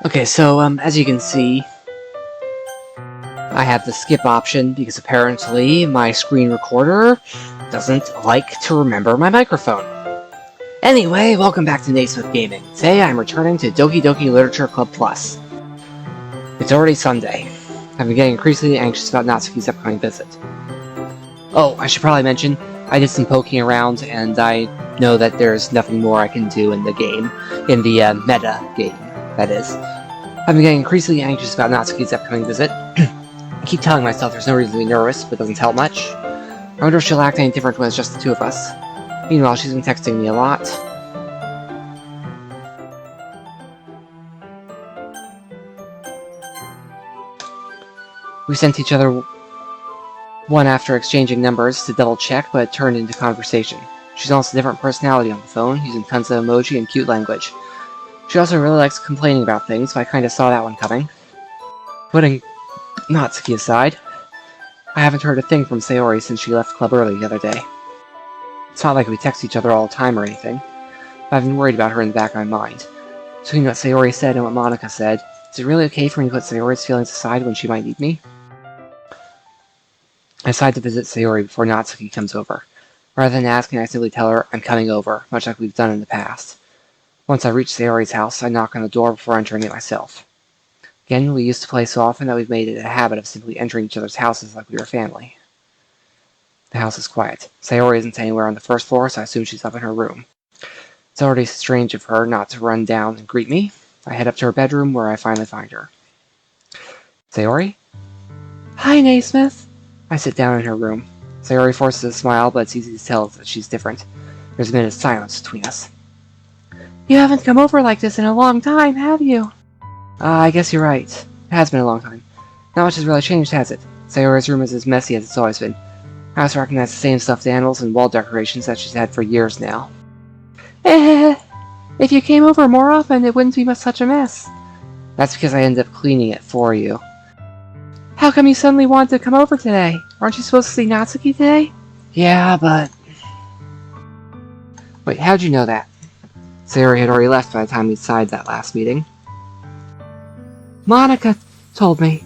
Okay, so, as you can see, I have the skip option because apparently my screen recorder doesn't like to remember my microphone. Anyway, welcome back to Naysmith Gaming. Today I'm returning to Doki Doki Literature Club Plus. It's already Sunday. I've been getting increasingly anxious about Natsuki's upcoming visit. Oh, I should probably mention, I did some poking around, and I know that there's nothing more I can do in the game. In the, meta game, that is. I've been getting increasingly anxious about Natsuki's upcoming visit. I keep telling myself there's no reason to be nervous, but it doesn't help much. I wonder if she'll act any different when it's just the two of us. Meanwhile, she's been texting me a lot. We sent each other one after exchanging numbers to double check, but it turned into conversation. She's almost a different personality on the phone, using tons of emoji and cute language. She also really likes complaining about things, so I kinda saw that one coming. Putting Natsuki aside, I haven't heard a thing from Sayori since she left the club early the other day. It's not like we text each other all the time or anything, but I've been worried about her in the back of my mind. Between what Sayori said and what Monika said, is it really okay for me to put Sayori's feelings aside when she might need me? I decide to visit Sayori before Natsuki comes over. Rather than asking, I simply tell her I'm coming over, much like we've done in the past. Once I reach Sayori's house, I knock on the door before entering it myself. Again, we used to play so often that we've made it a habit of simply entering each other's houses like we were family. The house is quiet. Sayori isn't anywhere on the first floor, so I assume she's up in her room. It's already strange of her not to run down and greet me. I head up to her bedroom, where I finally find her. Sayori? Hi, Naysmith. I sit down in her room. Sayori forces a smile, but it's easy to tell that she's different. There's a minute of silence between us. You haven't come over like this in a long time, have you? I guess you're right. It has been a long time. Not much has really changed, has it? Sayori's room is as messy as it's always been. I also recognize the same stuffed animals and wall decorations that she's had for years now. If you came over more often, it wouldn't be such a mess. That's because I ended up cleaning it for you. How come you suddenly wanted to come over today? Aren't you supposed to see Natsuki today? Yeah, but... Wait, how'd you know that? Sayori had already left by the time we decided that last meeting. Monika told me.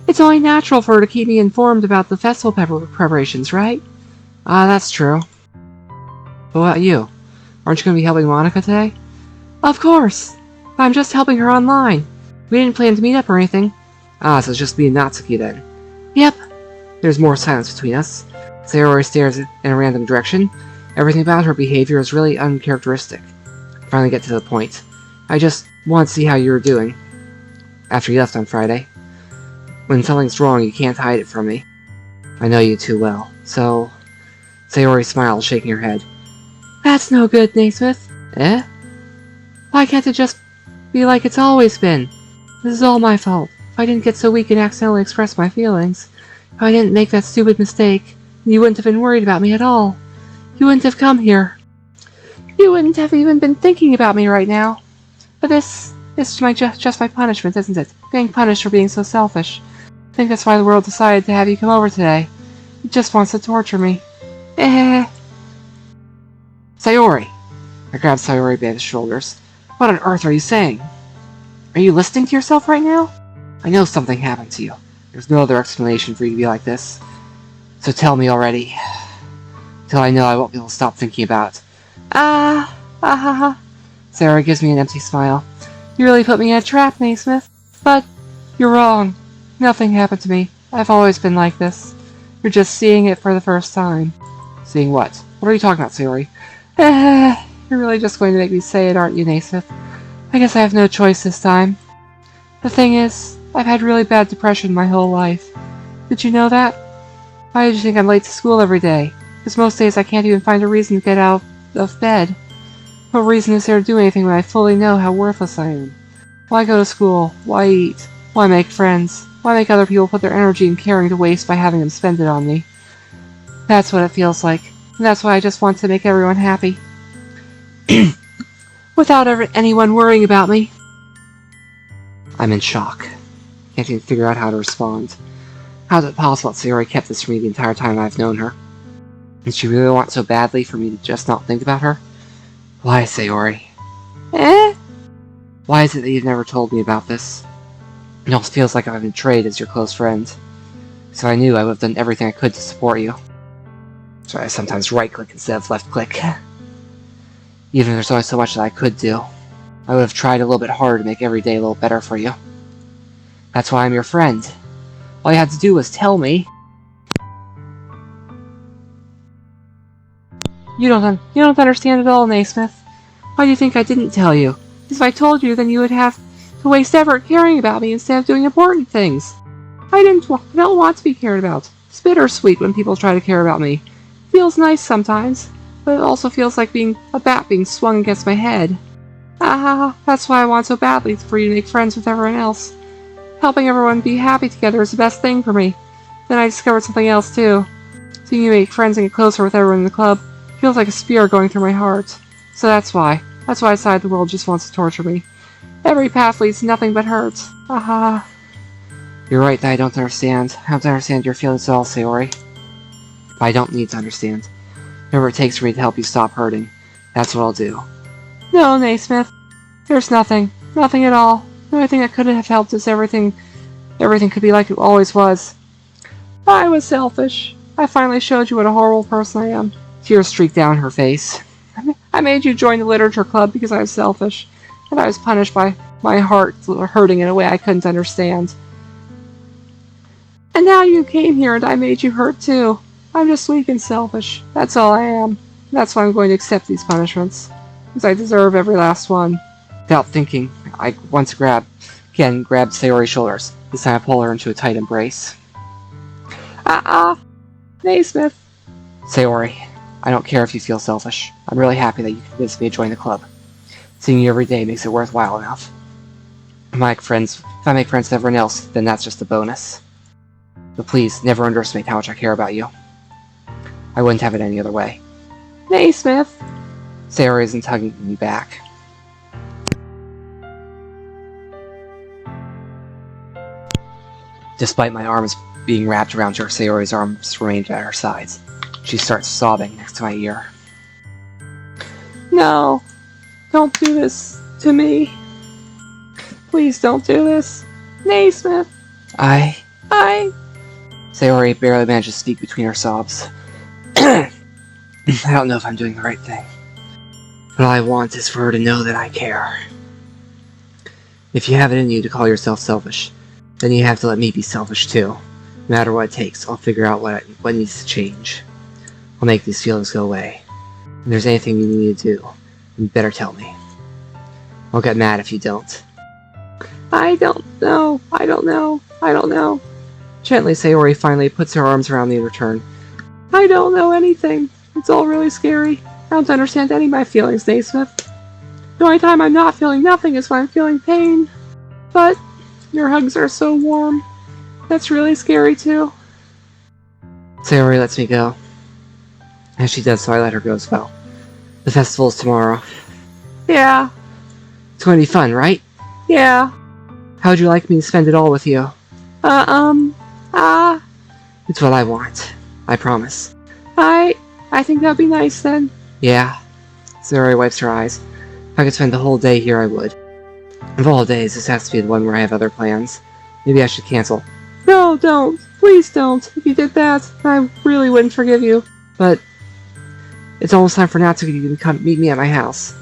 It's only natural for her to keep me informed about the festival preparations, right? That's true. What about you? Aren't you going to be helping Monika today? Of course! But I'm just helping her online. We didn't plan to meet up or anything. So it's just me and Natsuki then. Yep. There's more silence between us. Sayori stares in a random direction. Everything about her behavior is really uncharacteristic. I finally get to the point. I just want to see how you're doing. After you left on Friday. When something's wrong, you can't hide it from me. I know you too well, so... Sayori smiles, shaking her head. That's no good, Naysmith. Eh? Why can't it just be like it's always been? This is all my fault. If I didn't get so weak and accidentally express my feelings, if I didn't make that stupid mistake, you wouldn't have been worried about me at all. You wouldn't have come here. You wouldn't have even been thinking about me right now. But this is just my punishment, isn't it? Being punished for being so selfish. I think that's why the world decided to have you come over today. It just wants to torture me. Sayori! I grab Sayori by the shoulders. What on earth are you saying? Are you listening to yourself right now? I know something happened to you. There's no other explanation for you to be like this. So tell me already. Till I know I won't be able to stop thinking about it. Sayori gives me an empty smile. You really put me in a trap, Naysmith. But you're wrong. Nothing happened to me. I've always been like this. You're just seeing it for the first time. Seeing what? What are you talking about, Sayori? You're really just going to make me say it, aren't you, Naysmith? I guess I have no choice this time. The thing is, I've had really bad depression my whole life. Did you know that? Why did you think I'm late to school every day? Because most days I can't even find a reason to get out of bed. What reason is there to do anything when I fully know how worthless I am? Why go to school? Why eat? Why make friends? Why make other people put their energy and caring to waste by having them spend it on me? That's what it feels like. And that's why I just want to make everyone happy. Without anyone worrying about me. I'm in shock. Can't even figure out how to respond. How is it possible that Sayori kept this from me the entire time I've known her? Did she really want so badly for me to just not think about her? Why, Sayori? Why is it that you've never told me about this? It almost feels like I've been betrayed as your close friend. So I knew I would have done everything I could to support you. So I sometimes right-click instead of left-click. Even if there's only so much that I could do, I would have tried a little bit harder to make every day a little better for you. That's why I'm your friend. All you had to do was tell me. You don't understand at all, Naysmith. Why do you think I didn't tell you? Because if I told you, then you would have to waste effort caring about me instead of doing important things. I don't want to be cared about. It's bittersweet when people try to care about me. It feels nice sometimes, but it also feels like being a bat being swung against my head. That's why I want so badly for you to make friends with everyone else. Helping everyone be happy together is the best thing for me. Then I discovered something else too. Seeing you make friends and get closer with everyone in the club feels like a spear going through my heart. So that's why. That's why I decided the world just wants to torture me. Every path leads to nothing but hurt. You're right that I don't understand. I don't understand your feelings at all, Sayori. But I don't need to understand. Whatever it takes for me to help you stop hurting, that's what I'll do. No, Naysmith. There's nothing. Nothing at all. The only thing that could have helped is everything could be like it always was. I was selfish. I finally showed you what a horrible person I am. Tears streaked down her face. I made you join the literature club because I was selfish, and I was punished by my heart hurting in a way I couldn't understand. And now you came here and I made you hurt too. I'm just weak and selfish. That's all I am. That's why I'm going to accept these punishments. Because I deserve every last one. Without thinking, I once grabbed Sayori's shoulders. This time I pull her into a tight embrace. Naysmith. Sayori, I don't care if you feel selfish. I'm really happy that you convinced me to join the club. Seeing you every day makes it worthwhile enough. If I make friends with everyone else, then that's just a bonus. But please, never underestimate how much I care about you. I wouldn't have it any other way. Naysmith! Sayori isn't tugging me back. Despite my arms being wrapped around her, Sayori's arms remained at her sides. She starts sobbing next to my ear. No! Don't do this to me. Please don't do this. Naysmith! Sayori barely managed to speak between her sobs. I don't know if I'm doing the right thing. But all I want is for her to know that I care. If you have it in you to call yourself selfish, then you have to let me be selfish too. No matter what it takes, I'll figure out what needs to change. I'll make these feelings go away. If there's anything you need to do, you better tell me. I'll get mad if you don't. I don't know. Gently, Sayori finally puts her arms around me in return. I don't know anything. It's all really scary. I don't understand any of my feelings, Naysmith. The only time I'm not feeling nothing is when I'm feeling pain. But your hugs are so warm. That's really scary too. Sayori lets me go. As she does so, I let her go as well. The festival's tomorrow. Yeah. It's going to be fun, right? Yeah. How would you like me to spend it all with you? It's what I want. I promise. I think that'd be nice then. Yeah. Sayori wipes her eyes. If I could spend the whole day here, I would. Of all days, this has to be the one where I have other plans. Maybe I should cancel. No, don't. Please don't. If you did that, I really wouldn't forgive you. But it's almost time for Natsuki to come meet me at my house.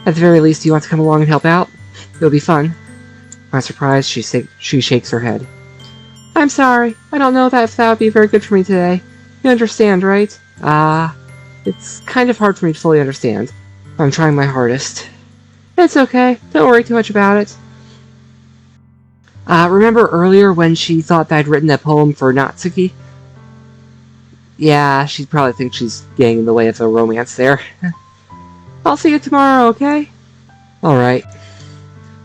At the very least, do you want to come along and help out? It'll be fun. I'm surprised she shakes her head. I'm sorry. I don't know if that would be very good for me today. You understand, right? It's kind of hard for me to fully understand. I'm trying my hardest. It's okay. Don't worry too much about it. Remember earlier when she thought that I'd written a poem for Natsuki? Yeah, she'd probably think she's getting in the way of the romance there. I'll see you tomorrow, okay? Alright.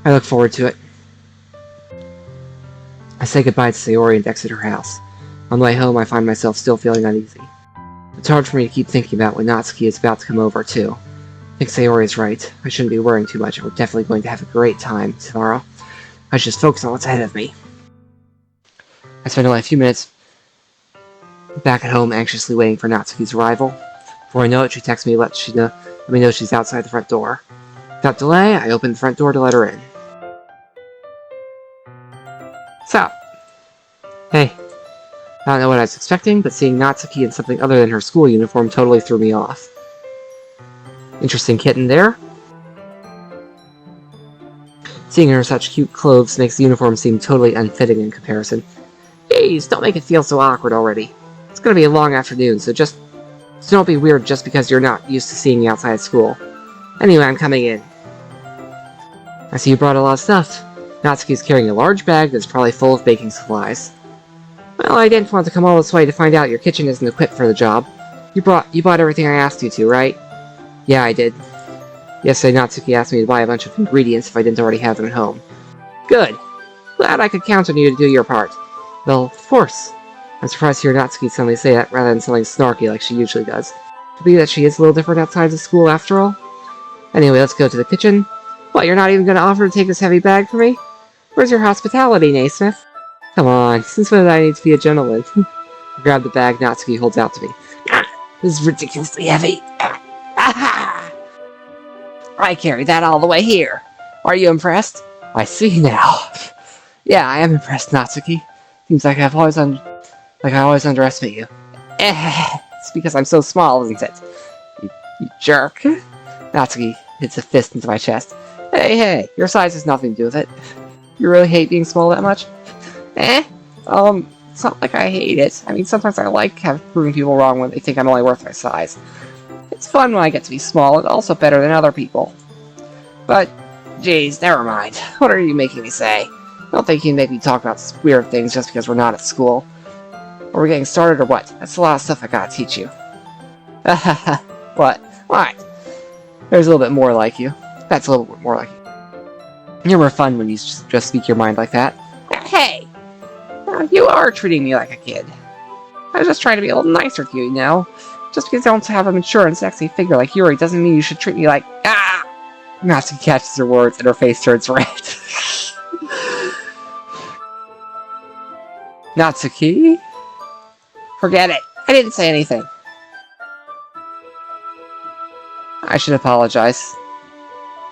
I look forward to it. I say goodbye to Sayori and exit her house. On the way home, I find myself still feeling uneasy. It's hard for me to keep thinking about when Natsuki is about to come over, too. I think Sayori is right. I shouldn't be worrying too much. We're definitely going to have a great time tomorrow. I should just focus on what's ahead of me. I spend only a few minutes back at home anxiously waiting for Natsuki's arrival. Before I know it, she texts me let me know she's outside the front door. Without delay, I open the front door to let her in. So, hey, I don't know what I was expecting, but seeing Natsuki in something other than her school uniform totally threw me off. Interesting kitten there. Seeing her in such cute clothes makes the uniform seem totally unfitting in comparison. Jeez, don't make it feel so awkward already. It's gonna be a long afternoon, so don't be weird just because you're not used to seeing me outside school. Anyway, I'm coming in. I see you brought a lot of stuff. Natsuki's carrying a large bag that's probably full of baking supplies. Well, I didn't want to come all this way to find out your kitchen isn't equipped for the job. You bought everything I asked you to, right? Yeah, I did. Yesterday, Natsuki asked me to buy a bunch of ingredients if I didn't already have them at home. Good. Glad I could count on you to do your part. Well, of course. I'm surprised to hear Natsuki suddenly say that rather than something snarky like she usually does. Could be that she is a little different outside of school after all. Anyway, let's go to the kitchen. What, you're not even going to offer to take this heavy bag for me? Where's your hospitality, Naysmith? Come on, since when did I need to be a gentleman? I grab the bag Natsuki holds out to me. This is ridiculously heavy. I carried that all the way here. Are you impressed? I see now. Yeah, I am impressed, Natsuki. Seems like I always underestimate you. It's because I'm so small, isn't it? You jerk. Natsuki hits a fist into my chest. Hey, your size has nothing to do with it. You really hate being small that much? It's not like I hate it. I mean, sometimes I like proving people wrong when they think I'm only worth my size. It's fun when I get to be small, and also better than other people. But, geez, never mind. What are you making me say? I don't think you can make me talk about weird things just because we're not at school. Are we getting started or what? That's a lot of stuff I gotta teach you. What? What? There's a little bit more like you. That's a little bit more like you. You're more fun when you just speak your mind like that. Hey! You are treating me like a kid. I was just trying to be a little nicer to you, you know? Just because I don't have a mature and sexy figure like Yuri doesn't mean you should treat me like... Ah! Natsuki catches her words and her face turns red. Natsuki? Forget it. I didn't say anything. I should apologize.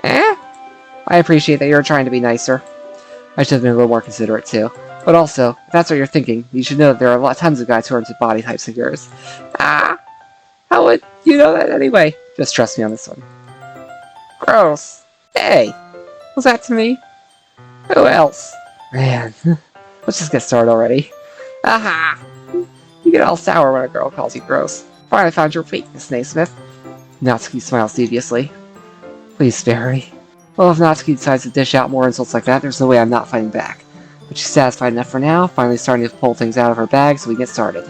I appreciate that you're trying to be nicer. I should have been a little more considerate too. But also, if that's what you're thinking, you should know that there are tons of guys who are into body types like yours. How would you know that anyway? Just trust me on this one. Gross. Hey, was that to me? Who else? Man, let's just get started already. Aha! You get all sour when a girl calls you gross. Finally found your weakness, Naysmith. Natsuki smiles deviously. Please spare me. Well, if Natsuki decides to dish out more insults like that, there's no way I'm not fighting back. But she's satisfied enough for now, finally starting to pull things out of her bag so we can get started.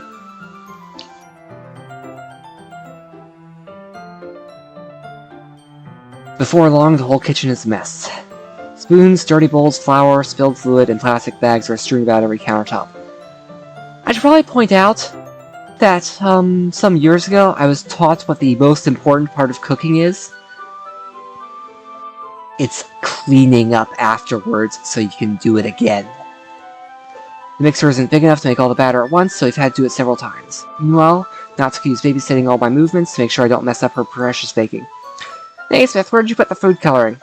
Before long, the whole kitchen is a mess. Spoons, dirty bowls, flour, spilled fluid, and plastic bags are strewn about every countertop. I should probably point out that, some years ago, I was taught what the most important part of cooking is. It's cleaning up afterwards so you can do it again. The mixer isn't big enough to make all the batter at once, so we've had to do it several times. Meanwhile, Natsuki is babysitting all my movements to make sure I don't mess up her precious baking. Naysmith, where did you put the food coloring?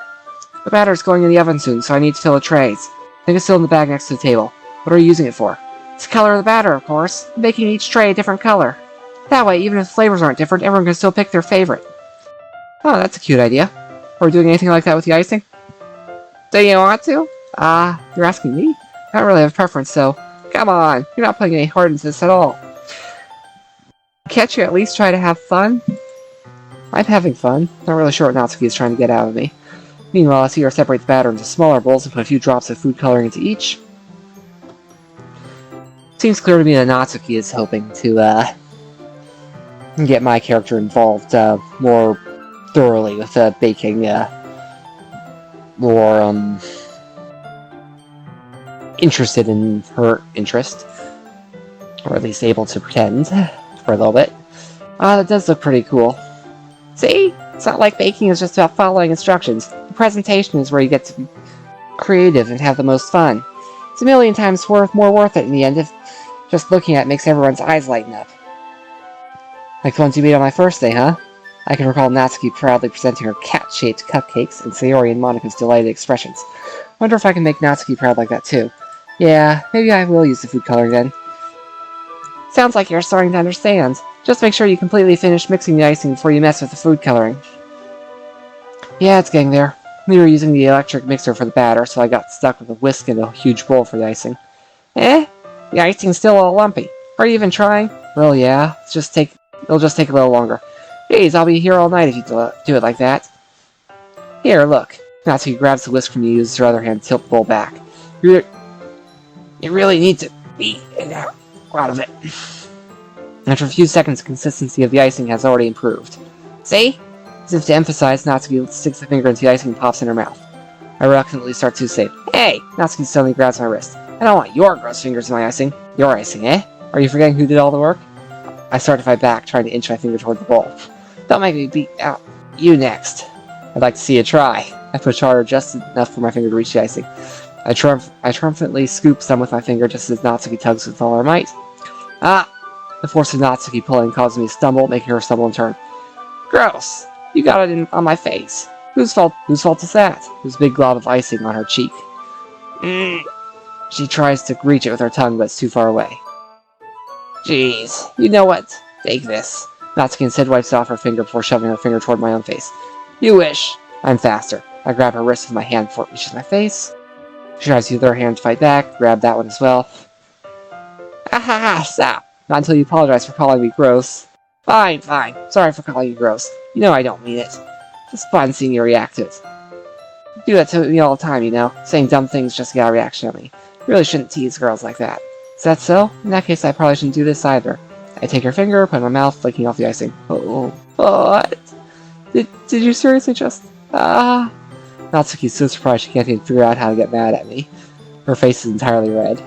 The batter's going in the oven soon, so I need to fill the trays. I think it's still in the bag next to the table. What are you using it for? It's the color of the batter, of course. I'm making each tray a different color. That way, even if the flavors aren't different, everyone can still pick their favorite. Oh, that's a cute idea. Are we doing anything like that with the icing? Do you want to? You're asking me? I don't really have a preference, so... Come on, you're not putting any heart into this at all. Can't you at least try to have fun? I'm having fun. Not really sure what Natsuki is trying to get out of me. Meanwhile, I see her separate the batter into smaller bowls and put a few drops of food coloring into each. Seems clear to me that Natsuki is hoping to, get my character involved, more thoroughly with, baking, more, interested in her interest. Or at least able to pretend for a little bit. That does look pretty cool. See? It's not like baking is just about following instructions. The presentation is where you get to be creative and have the most fun. It's a million times more worth it in the end if just looking at it makes everyone's eyes lighten up. Like the ones you made on my first day, huh? I can recall Natsuki proudly presenting her cat-shaped cupcakes and Sayori and Monika's delighted expressions. Wonder if I can make Natsuki proud like that too. Yeah, maybe I will use the food coloring then. Sounds like you're starting to understand. Just make sure you completely finish mixing the icing before you mess with the food coloring. Yeah, it's getting there. We were using the electric mixer for the batter, so I got stuck with a whisk and a huge bowl for the icing. The icing's still all lumpy. Are you even trying? Well, yeah. It'll just take a little longer. Jeez, I'll be here all night if you do it like that. Here, look. Natsuki grabs the whisk from you and uses her other hand to tilt the bowl back. You really need to be out of it. After a few seconds, the consistency of the icing has already improved. See? As if to emphasize, Natsuki sticks a finger into the icing and pops in her mouth. I reluctantly start to say, "Hey!" Natsuki suddenly grabs my wrist. "I don't want your gross fingers in my icing. Your icing, eh? Are you forgetting who did all the work?" I start to fight back, trying to inch my finger toward the bowl. "Don't make me beat out you next." "I'd like to see you try." I push harder just enough for my finger to reach the icing. I triumphantly scoop some with my finger just as Natsuki tugs with all her might. Ah! The force of Natsuki pulling causes me to stumble, making her stumble in turn. "Gross! You got it on my face. Whose fault is that?" There's a big glob of icing on her cheek. She tries to reach it with her tongue, but it's too far away. "Jeez, you know what? Take this." Natsuki instead wipes off her finger before shoving her finger toward my own face. "You wish." I'm faster. I grab her wrist with my hand before it reaches my face. She tries to use her hand to fight back, grab that one as well. "Ah, stop. Not until you apologize for calling me gross." Fine. Sorry for calling you gross. You know I don't mean it. It's fun seeing you react to it. You do that to me all the time, you know, saying dumb things just to get a reaction at me. You really shouldn't tease girls like that. Is that so? In that case, I probably shouldn't do this either. I take her finger, put it in my mouth, licking off the icing. Oh, what? Did you seriously just... Natsuki's so surprised she can't even figure out how to get mad at me. Her face is entirely red.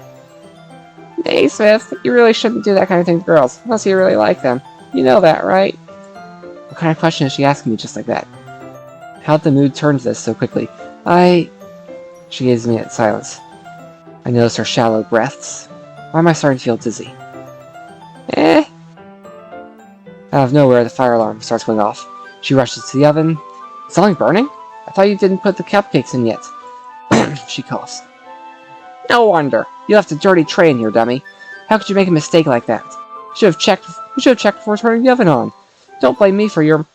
Naysmith, you really shouldn't do that kind of thing to girls, unless you really like them. You know that, right? What kind of question is she asking me just like that? How'd the mood turn to this so quickly? She gazes at me in silence. I notice her shallow breaths. Why am I starting to feel dizzy? Out of nowhere, the fire alarm starts going off. She rushes to the oven. Is something burning? I thought you didn't put the cupcakes in yet. She coughs. No wonder. You left a dirty tray in here, dummy. How could you make a mistake like that? You should have checked before turning the oven on. Don't blame me for your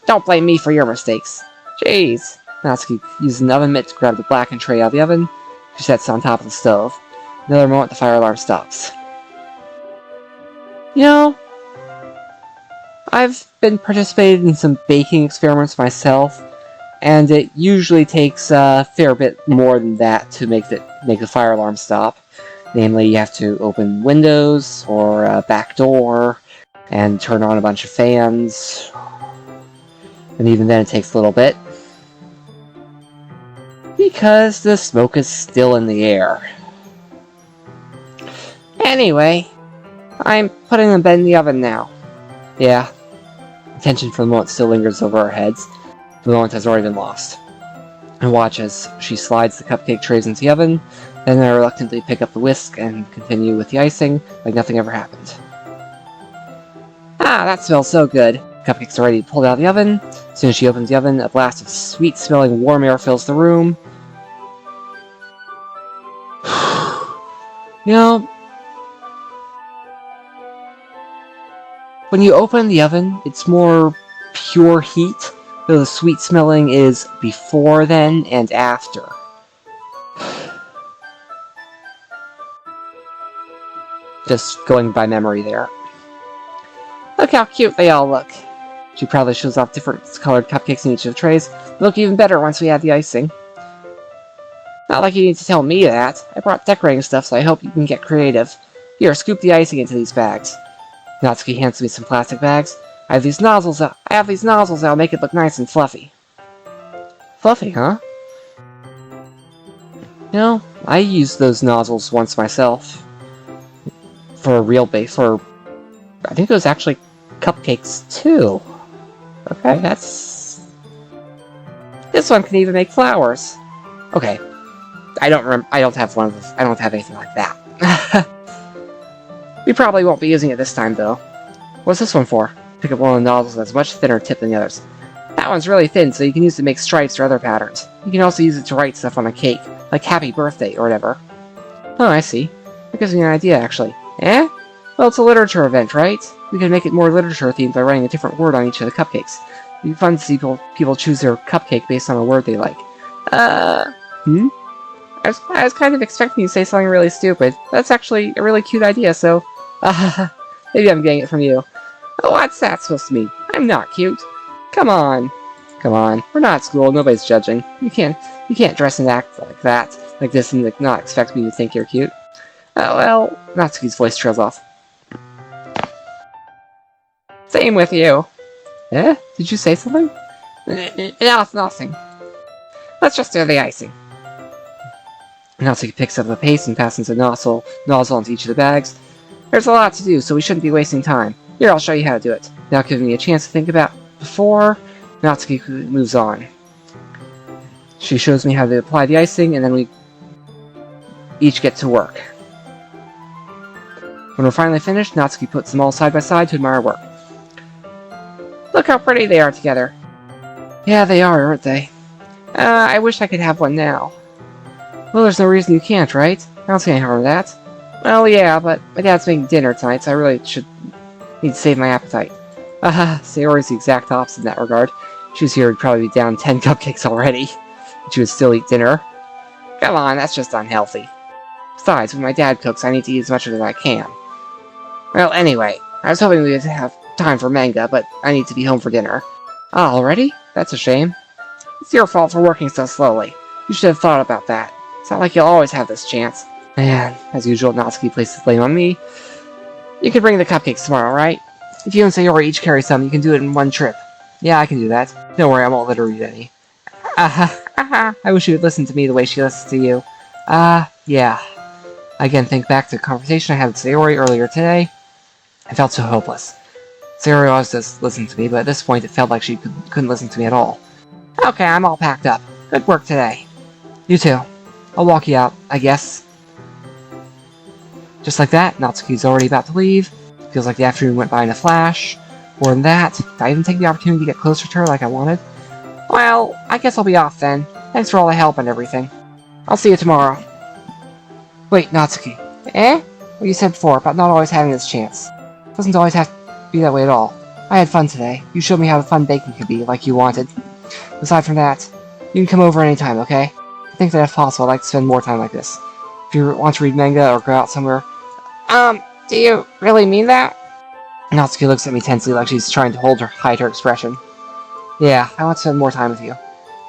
mistakes. Jeez. Natsuki uses an oven mitt to grab the blackened tray out of the oven. She sets it on top of the stove. Another moment, the fire alarm stops. You know, I've been participating in some baking experiments myself, and it usually takes a fair bit more than that to make the fire alarm stop. Namely, you have to open windows or a back door and turn on a bunch of fans. And even then it takes a little bit. Because the smoke is still in the air. Anyway, I'm putting the bed in the oven now. Yeah. The tension for the moment still lingers over our heads. The moment has already been lost. I watch as she slides the cupcake trays into the oven, then I reluctantly pick up the whisk and continue with the icing like nothing ever happened. Ah, that smells so good. Cupcakes are ready pulled out of the oven. As soon as she opens the oven, a blast of sweet-smelling warm air fills the room. You know, when you open the oven, it's more pure heat, though the sweet smelling is before then and after. Just going by memory there. Look how cute they all look. She proudly shows off different colored cupcakes in each of the trays. They look even better once we add the icing. Not like you need to tell me that. I brought decorating stuff, so I hope you can get creative. Here, scoop the icing into these bags. Natsuki hands me some plastic bags. I have these nozzles that'll make it look nice and fluffy. Fluffy, huh? You know, I used those nozzles once myself. For a real base, I think it was actually cupcakes too. Okay, that's... This one can even make flowers. Okay. I don't have one of those. I don't have anything like that. We probably won't be using it this time, though. What's this one for? Pick up one of the nozzles that's much thinner tip than the others. That one's really thin, so you can use it to make stripes or other patterns. You can also use it to write stuff on a cake, like Happy Birthday or whatever. Oh, I see. That gives me an idea, actually. Eh? Well, it's a literature event, right? We could make it more literature-themed by writing a different word on each of the cupcakes. It'd be fun to see people choose their cupcake based on a word they like. Hmm? I was kind of expecting you to say something really stupid. That's actually a really cute idea, so... maybe I'm getting it from you. Oh, what's that supposed to mean? I'm not cute. Come on. Come on. We're not at school. Nobody's judging. You can't dress and act like that, like this, and not expect me to think you're cute. Oh, well... Natsuki's voice trails off. Same with you. Eh? Did you say something? No, nothing. Let's just do the icing. Natsuki picks up the paste and passes a nozzle into each of the bags. There's a lot to do, so we shouldn't be wasting time. Here, I'll show you how to do it. Without giving me a chance to think about before, Natsuki moves on. She shows me how to apply the icing, and then we each get to work. When we're finally finished, Natsuki puts them all side by side to admire our work. Look how pretty they are together. Yeah, they are, aren't they? I wish I could have one now. Well, there's no reason you can't, right? I don't see any harm in that. Well, yeah, but my dad's making dinner tonight, so I really need to save my appetite. Sayori's the exact opposite in that regard. If she was here, would probably be down 10 cupcakes already. But she would still eat dinner. Come on, that's just unhealthy. Besides, when my dad cooks, I need to eat as much of it as I can. Well, anyway, I was hoping we would have time for manga, but I need to be home for dinner. Ah, already? That's a shame. It's your fault for working so slowly. You should have thought about that. It's not like you'll always have this chance. Man, as usual, Natsuki places blame on me. You can bring the cupcakes tomorrow, right? If you and Sayori each carry some, you can do it in one trip. Yeah, I can do that. Don't worry, I won't let her eat any. I wish you would listen to me the way she listens to you. Yeah. I again think back to the conversation I had with Sayori earlier today. I felt so hopeless. Sayori always does listen to me, but at this point it felt like she couldn't listen to me at all. Okay, I'm all packed up. Good work today. You too. I'll walk you out, I guess. Just like that, Natsuki's already about to leave. Feels like the afternoon went by in a flash. More than that, did I even take the opportunity to get closer to her like I wanted? Well, I guess I'll be off then. Thanks for all the help and everything. I'll see you tomorrow. Wait, Natsuki. Eh? What you said before about not always having this chance. It doesn't always have to be that way at all. I had fun today. You showed me how fun baking could be, like you wanted. Aside from that, you can come over anytime, okay? I think that if possible, I'd like to spend more time like this. If you want to read manga or go out somewhere... do you really mean that? Natsuki looks at me tensely like she's trying to hide her expression. Yeah, I want to spend more time with you.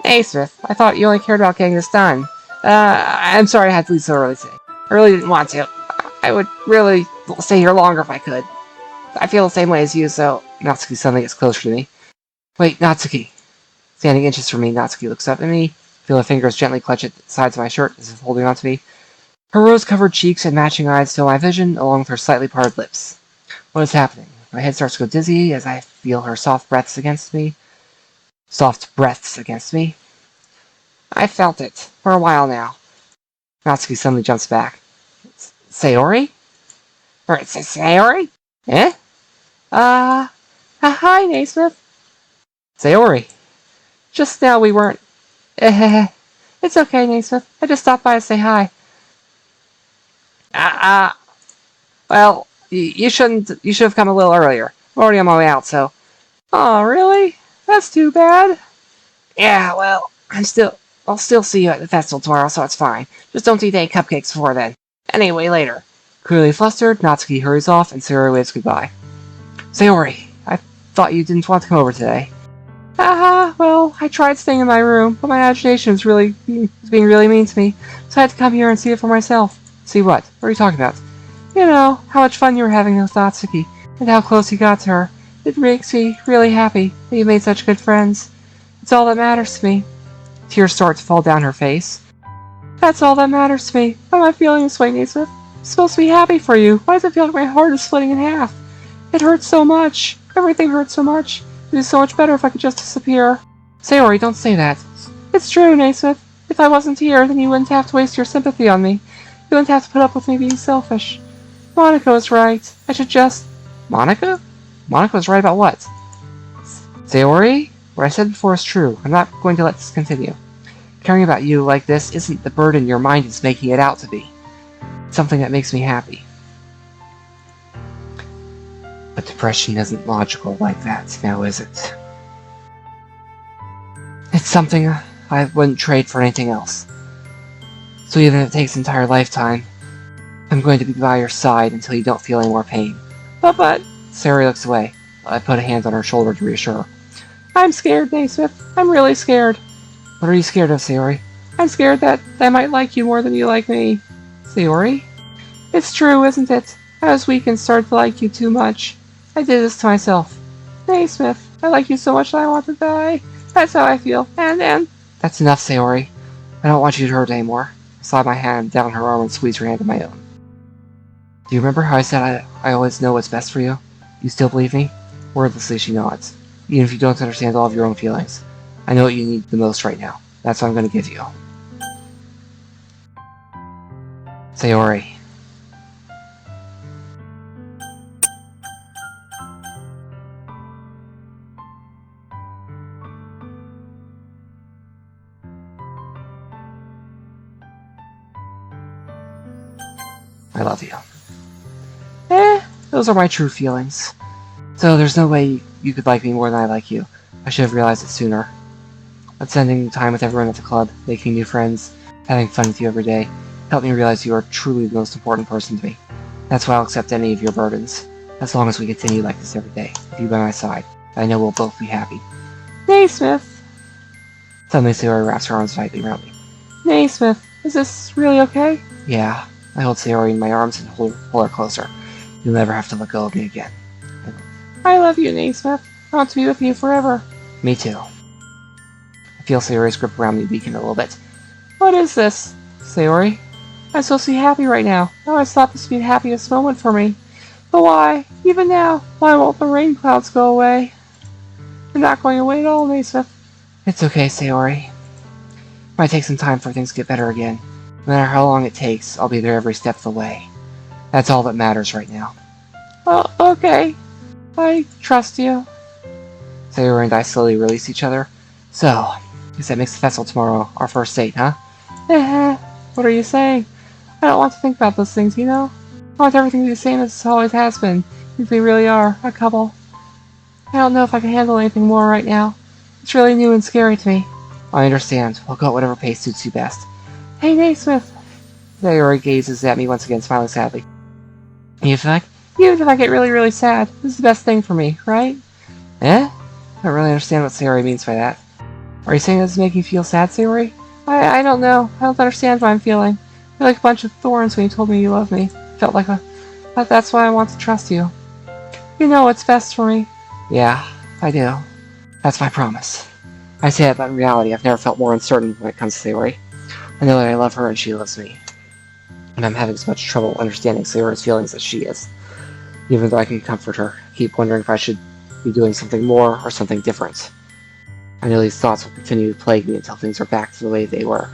Naysmith, I thought you only cared about getting this done. I'm sorry I had to leave so early today. I really didn't want to. I would really stay here longer if I could. I feel the same way as you, so... Natsuki suddenly gets closer to me. Wait, Natsuki. Standing inches from me, Natsuki looks up at me. Feel her fingers gently clutch at the sides of my shirt as if holding on to me. Her rose-covered cheeks and matching eyes fill my vision, along with her slightly parted lips. What is happening? My head starts to go dizzy as I feel her soft breaths against me. I felt it. For a while now. Natsuki suddenly jumps back. Sayori? Sayori? Eh? Hi, Naysmith. Sayori. Just now we weren't... It's okay, Naysmith. I just stopped by to say hi. Well, you should have come a little earlier. I'm already on my way out, so... Oh, really? That's too bad. Yeah, well, I'll still see you at the festival tomorrow, so it's fine. Just don't eat any cupcakes before then. Anyway, later. Clearly flustered, Natsuki hurries off, and Sayori waves goodbye. Sayori, I thought you didn't want to come over today. Well, I tried staying in my room, but my agitation was being really mean to me, so I had to come here and see it for myself. See what? What are you talking about? You know, how much fun you were having with Natsuki, and how close you got to her. It makes me really happy that you made such good friends. It's all that matters to me. Tears start to fall down her face. That's all that matters to me. Why am I feeling this way, Naysmith? I'm supposed to be happy for you. Why does it feel like my heart is splitting in half? It hurts so much. Everything hurts so much. It would be so much better if I could just disappear. Sayori, don't say that. It's true, Naysmith. If I wasn't here, then you wouldn't have to waste your sympathy on me. You wouldn't have to put up with me being selfish. Monica was right. I should just... Monica? Monica was right about what? Sayori? What I said before is true. I'm not going to let this continue. Caring about you like this isn't the burden your mind is making it out to be. It's something that makes me happy. But depression isn't logical like that, now is it? It's something I wouldn't trade for anything else. So even if it takes an entire lifetime, I'm going to be by your side until you don't feel any more pain. But... Sayori looks away. I put a hand on her shoulder to reassure her. I'm scared, Naysmith. I'm really scared. What are you scared of, Sayori? I'm scared that I might like you more than you like me. Sayori? It's true, isn't it? I was weak and started to like you too much. I did this to myself. Naysmith, I like you so much that I want to die. That's how I feel. And... That's enough, Sayori. I don't want you to hurt anymore. I slide my hand down her arm and squeeze her hand in my own. Do you remember how I said I always know what's best for you? You still believe me? Wordlessly, she nods. Even if you don't understand all of your own feelings. I know what you need the most right now. That's what I'm going to give you. Sayori. I love you. Those are my true feelings. So there's no way you could like me more than I like you. I should have realized it sooner. But spending time with everyone at the club, making new friends, having fun with you every day, helped me realize you are truly the most important person to me. That's why I'll accept any of your burdens, as long as we continue like this every day, with you by my side. I know we'll both be happy. Naysmith! Suddenly Sayori wraps her arms tightly around me. Naysmith, is this really okay? Yeah. I hold Sayori in my arms and pull her closer. You'll never have to let go of me again. I love you, Naysmith. I want to be with you forever. Me too. I feel Sayori's grip around me weaken a little bit. What is this? Sayori? I'm supposed to be happy right now. I always thought this would be the happiest moment for me. But why? Even now, why won't the rain clouds go away? They're not going away at all, Naysmith. It's okay, Sayori. It might take some time for things to get better again. No matter how long it takes, I'll be there every step of the way. That's all that matters right now. Oh, okay. I trust you. Sayori and I slowly release each other. So, I guess that makes the festival tomorrow our first date, huh? What are you saying? I don't want to think about those things, you know? I want everything to be the same as it always has been, if we really are a couple. I don't know if I can handle anything more right now. It's really new and scary to me. I understand. We'll go at whatever pace suits you best. Hey, Naysmith! Sayori gazes at me once again, smiling sadly. Even if I get really, really sad, this is the best thing for me, right? I don't really understand what Sayori means by that. Are you saying this is making you feel sad, Sayori? I don't know. I don't understand what I'm feeling. I feel like a bunch of thorns when you told me you love me. Felt like but that's why I want to trust you. You know what's best for me. Yeah, I do. That's my promise. I say that, but in reality, I've never felt more uncertain when it comes to Sayori. I know that I love her and she loves me. And I'm having as much trouble understanding Sayori's feelings as she is. Even though I can comfort her, I keep wondering if I should be doing something more or something different. I know these thoughts will continue to plague me until things are back to the way they were.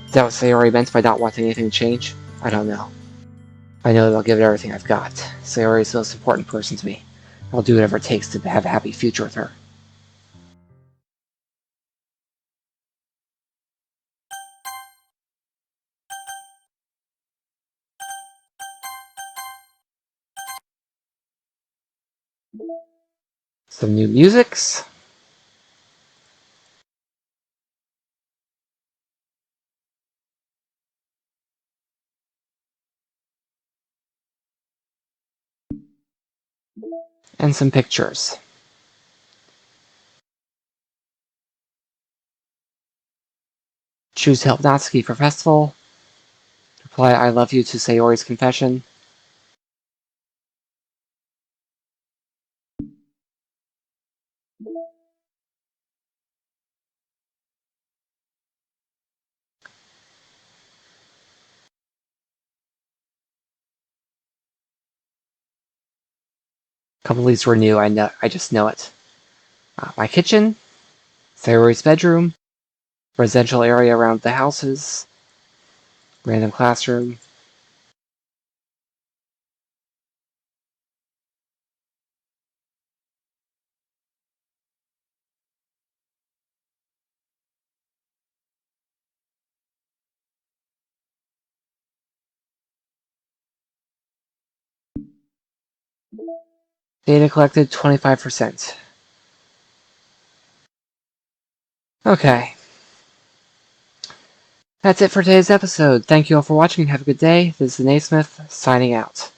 Is that what Sayori meant by not wanting anything to change? I don't know. I know that I'll give it everything I've got. Sayori is the most important person to me. I'll do whatever it takes to have a happy future with her. Some new musics. And some pictures. Choose to help Natsuki for festival. Reply I love you to Sayori's confession. A couple of these were new, I just know it. My kitchen, Sayori's bedroom, residential area around the houses, random classroom. Data collected 25%. Okay. That's it for today's episode. Thank you all for watching. Have a good day. This is Naysmith, signing out.